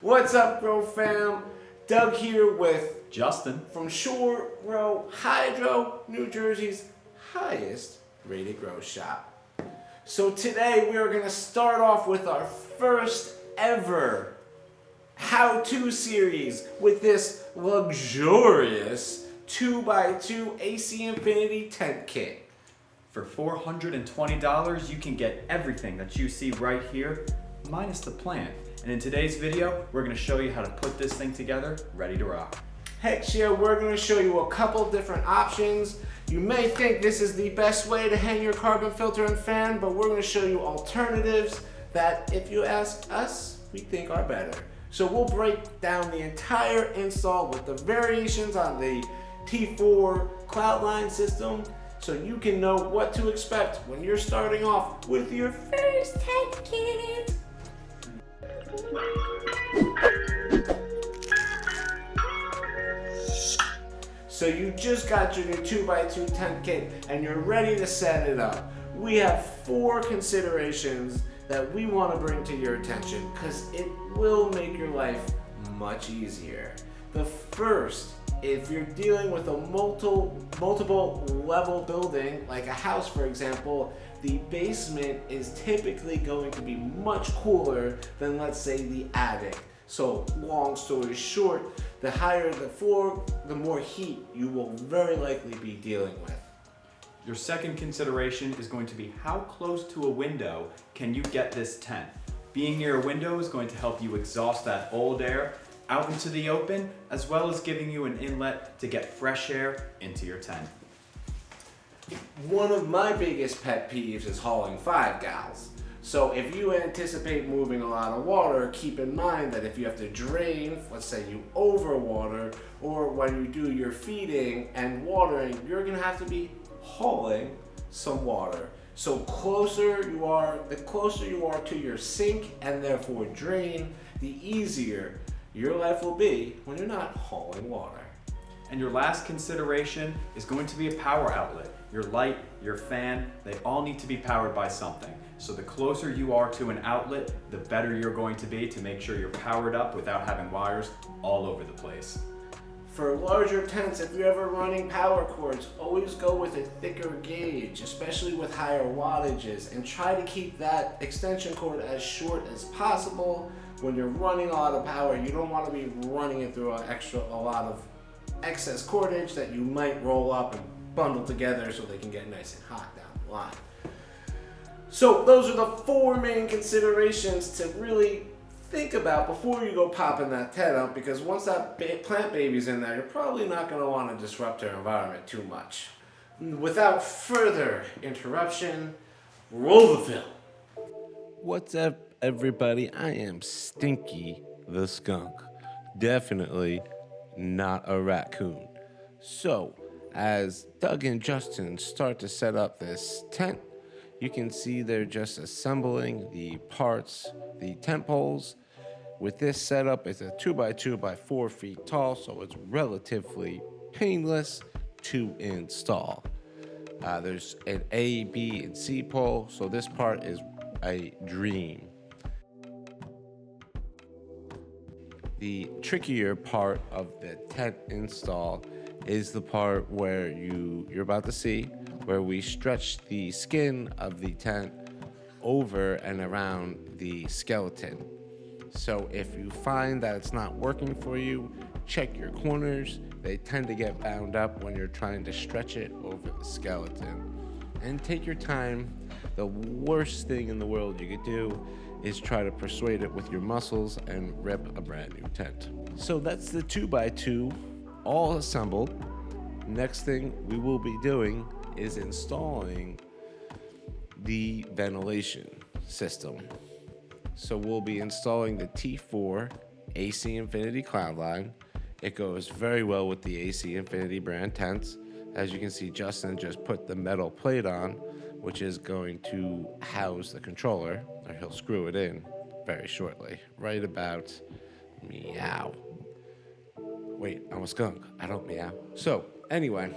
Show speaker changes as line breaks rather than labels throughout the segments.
What's up, Grow fam? Doug here with
Justin
from Shore Grow Hydro, New Jersey's highest rated grow shop. So today we are going to start off with our first ever how-to series with this luxurious 2x2 AC Infinity tent kit.
For $420, you can get everything that you see right here, minus the plant. And in today's video, we're going to show you how to put this thing together, ready to rock.
Heck yeah, we're going to show you a couple different options. You may think this is the best way to hang your carbon filter and fan, but we're going to show you alternatives that, if you ask us, we think are better. So we'll break down the entire install with the variations on the T4 Cloudline system, so you can know what to expect when you're starting off with your first tent kit. So you just got your new 2x2 tent kit and you're ready to set it up. We have 4 considerations that we want to bring to your attention because it will make your life much easier. The first, if you're dealing with a multiple level building, like a house for example, the basement is typically going to be much cooler than, let's say, the attic. So long story short, the higher the floor, the more heat you will very likely be dealing with.
Your second consideration is going to be how close to a window can you get this tent. Being near a window is going to help you exhaust that old air out into the open, as well as giving you an inlet to get fresh air into your tent.
One of my biggest pet peeves is hauling 5 gallons. So if you anticipate moving a lot of water, keep in mind that if you have to drain, let's say you overwater, or when you do your feeding and watering, you're gonna have to be hauling some water. So the closer you are to your sink and therefore drain, the easier your life will be when you're not hauling water.
And your last consideration is going to be a power outlet. Your light, your fan, they all need to be powered by something. So the closer you are to an outlet, the better you're going to be to make sure you're powered up without having wires all over the place.
For larger tents, if you're ever running power cords, always go with a thicker gauge, especially with higher wattages, and try to keep that extension cord as short as possible. When you're running a lot of power, you don't want to be running it through a lot of excess cordage that you might roll up and bundle together so they can get nice and hot down the line. So those are the 4 main considerations to really think about before you go popping that tent up, because once that plant baby's in there, you're probably not going to want to disrupt their environment too much. Without further interruption, roll the film. What's up, everybody? I am Stinky the Skunk. Definitely not a raccoon. So, as Doug and Justin start to set up this tent, you can see they're just assembling the parts, the tent poles. With this setup, it's a 2x2 by 4 feet tall, so it's relatively painless to install. There's an A, B, and C pole, so this part is a dream. The trickier part of the tent install is the part where you're about to see, where we stretch the skin of the tent over and around the skeleton. So if you find that it's not working for you, check your corners. They tend to get bound up when you're trying to stretch it over the skeleton. And take your time. The worst thing in the world you could do is try to persuade it with your muscles and rip a brand new tent. So that's the 2x2 all assembled. Next thing we will be doing is installing the ventilation system. So we'll be installing the T4 AC Infinity Cloudline. It goes very well with the AC Infinity brand tents. As you can see, Justin just put the metal plate on, which is going to house the controller, or he'll screw it in very shortly. Right about meow. Wait, I'm a skunk. I don't meow. So, anyway,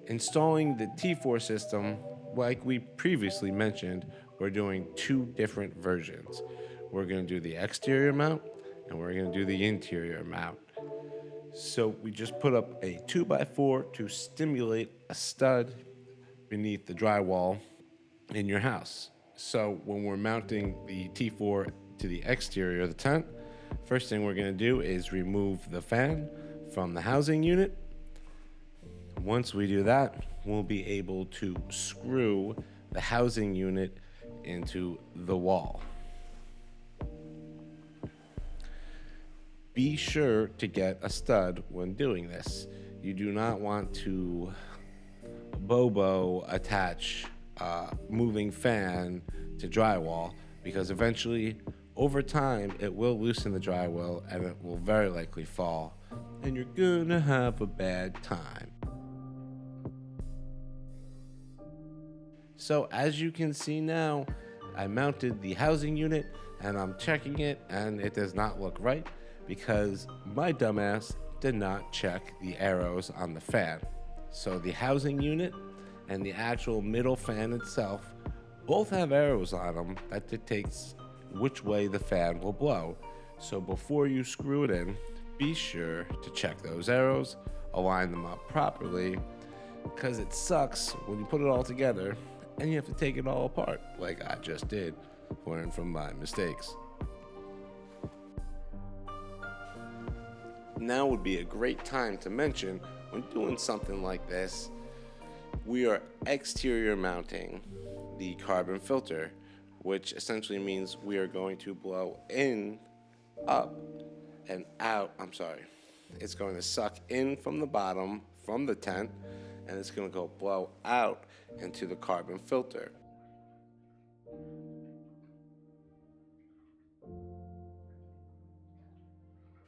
installing the T4 system, like we previously mentioned, we're doing 2 different versions. We're going to do the exterior mount and we're going to do the interior mount. So we just put up a 2x4 to stimulate a stud beneath the drywall in your house. So when we're mounting the T4 to the exterior of the tent, first thing we're going to do is remove the fan from the housing unit. Once we do that, we'll be able to screw the housing unit into the wall. Be sure to get a stud when doing this. You do not want to Bobo attach a moving fan to drywall, because eventually, over time, it will loosen the drywall and it will very likely fall, and you're gonna have a bad time. So as you can see now, I mounted the housing unit and I'm checking it, and it does not look right because my dumbass did not check the arrows on the fan. So the housing unit and the actual middle fan itself both have arrows on them that dictates which way the fan will blow. So before you screw it in, be sure to check those arrows, align them up properly, because it sucks when you put it all together and you have to take it all apart like I just did. Learn from my mistakes. Now would be a great time to mention, when doing something like this, we are exterior mounting the carbon filter, which essentially means we are going to blow in, up, and out. It's going to suck in from the bottom, from the tent, and it's going to go blow out into the carbon filter.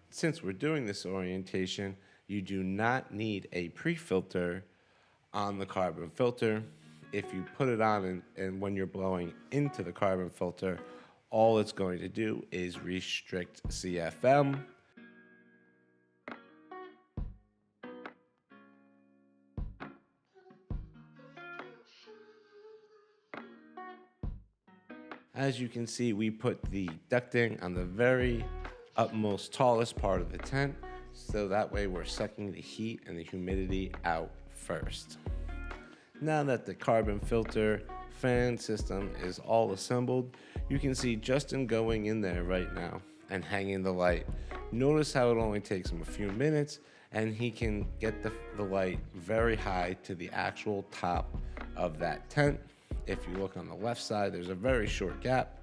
Since we're doing this orientation, you do not need a pre-filter on the carbon filter. If you put it on and when you're blowing into the carbon filter, all it's going to do is restrict CFM. As you can see, we put the ducting on the very utmost tallest part of the tent, so that way we're sucking the heat and the humidity out first. Now that the carbon filter fan system is all assembled, you can see Justin going in there right now and hanging the light. Notice how it only takes him a few minutes and he can get the light very high to the actual top of that tent. If you look on the left side, there's a very short gap.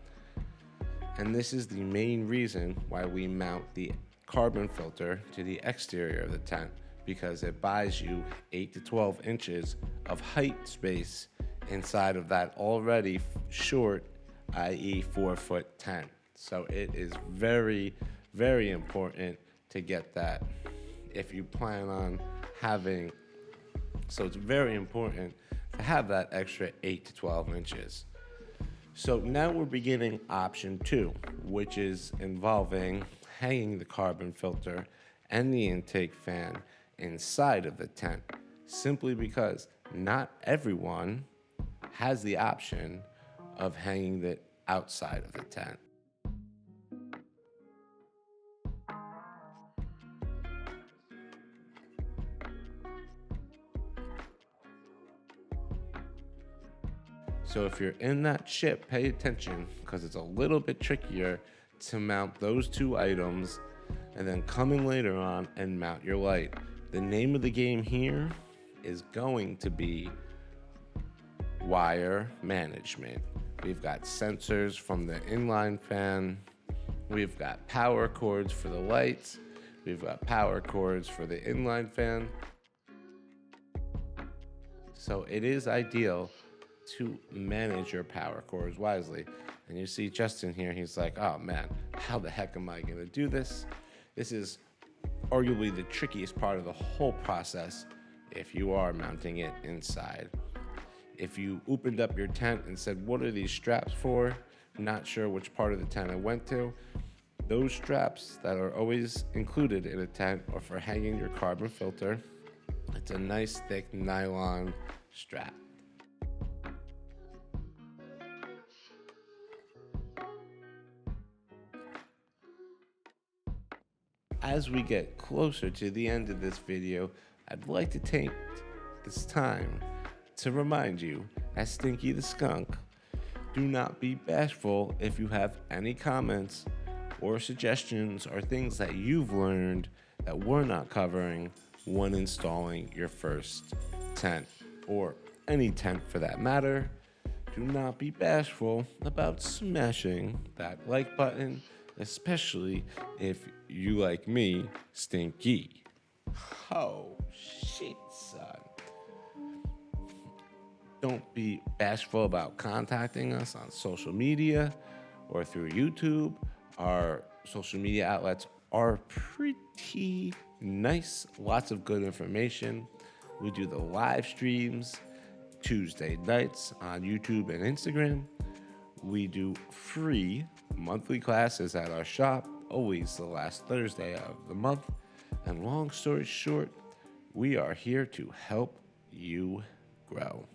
And this is the main reason why we mount the carbon filter to the exterior of the tent, because it buys you 8 to 12 inches of height space inside of that already short, i.e. 4-foot tent. So it is very, very important to get that if you plan on having, so it's very important to have that extra 8 to 12 inches. So now we're beginning option 2, which is involving hanging the carbon filter and the intake fan inside of the tent, simply because not everyone has the option of hanging it outside of the tent. So if you're in that ship, pay attention, because it's a little bit trickier to mount those two items and then coming later on and mount your light. The name of the game here is going to be wire management. We've got sensors from the inline fan. We've got power cords for the lights. We've got power cords for the inline fan. So it is ideal to manage your power cords wisely. And you see Justin here, he's like, oh man, how the heck am I gonna do this? This is arguably the trickiest part of the whole process if you are mounting it inside. If you opened up your tent and said, what are these straps for? Not sure which part of the tent I went to. Those straps that are always included in a tent are for hanging your carbon filter. It's a nice thick nylon strap. as we get closer to the end of this video, I'd like to take this time to remind you, as Stinky the Skunk, do not be bashful if you have any comments or suggestions or things that you've learned that we're not covering when installing your first tent, or any tent for that matter. Do not be bashful about smashing that like button, especially if you, like me, Stinky. Oh, shit, son. Don't be bashful about contacting us on social media or through YouTube. Our social media outlets are pretty nice. Lots of good information. We do the live streams Tuesday nights on YouTube and Instagram. We do free monthly classes at our shop, always the last Thursday of the month. And long story short, we are here to help you grow.